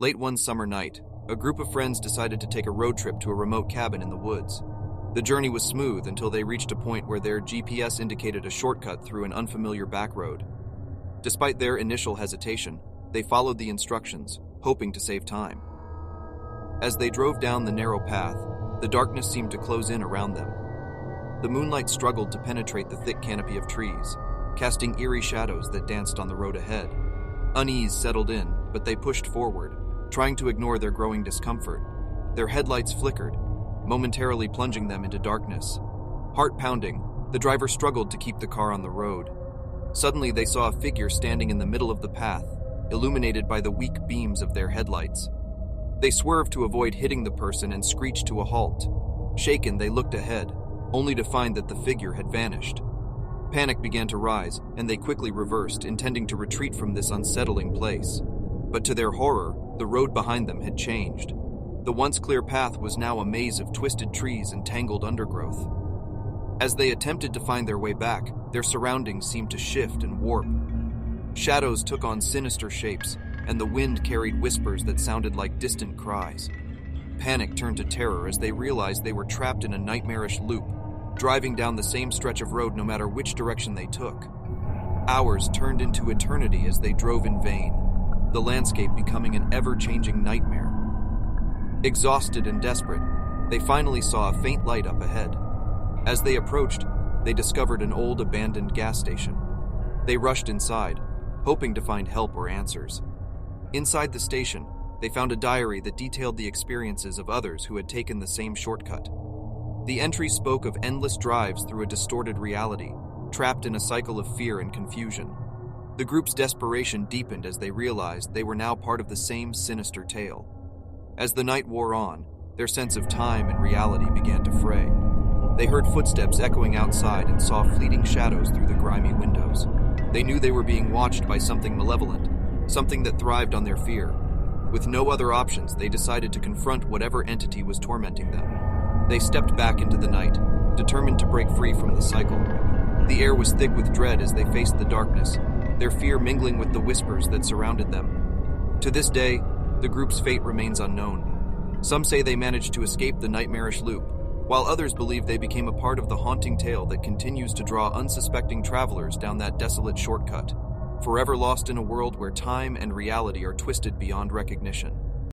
Late one summer night, a group of friends decided to take a road trip to a remote cabin in the woods. The journey was smooth until they reached a point where their GPS indicated a shortcut through an unfamiliar back road. Despite their initial hesitation, they followed the instructions, hoping to save time. As they drove down the narrow path, the darkness seemed to close in around them. The moonlight struggled to penetrate the thick canopy of trees, casting eerie shadows that danced on the road ahead. Unease settled in, but they pushed forward, trying to ignore their growing discomfort. Their headlights flickered, momentarily plunging them into darkness. Heart pounding, the driver struggled to keep the car on the road. Suddenly, they saw a figure standing in the middle of the path, illuminated by the weak beams of their headlights. They swerved to avoid hitting the person and screeched to a halt. Shaken, they looked ahead, only to find that the figure had vanished. Panic began to rise, and they quickly reversed, intending to retreat from this unsettling place. But to their horror, the road behind them had changed. The once clear path was now a maze of twisted trees and tangled undergrowth. As they attempted to find their way back, their surroundings seemed to shift and warp. Shadows took on sinister shapes, and the wind carried whispers that sounded like distant cries. Panic turned to terror as they realized they were trapped in a nightmarish loop, driving down the same stretch of road no matter which direction they took. Hours turned into eternity as they drove in vain, the landscape becoming an ever-changing nightmare. Exhausted and desperate, they finally saw a faint light up ahead. As they approached, they discovered an old abandoned gas station. They rushed inside, hoping to find help or answers. Inside the station, they found a diary that detailed the experiences of others who had taken the same shortcut. The entry spoke of endless drives through a distorted reality, trapped in a cycle of fear and confusion. The group's desperation deepened as they realized they were now part of the same sinister tale. As the night wore on, their sense of time and reality began to fray. They heard footsteps echoing outside and saw fleeting shadows through the grimy windows. They knew they were being watched by something malevolent, something that thrived on their fear. With no other options, they decided to confront whatever entity was tormenting them. They stepped back into the night, determined to break free from the cycle. The air was thick with dread as they faced the darkness, their fear mingling with the whispers that surrounded them. To this day, the group's fate remains unknown. Some say they managed to escape the nightmarish loop, while others believe they became a part of the haunting tale that continues to draw unsuspecting travelers down that desolate shortcut, forever lost in a world where time and reality are twisted beyond recognition.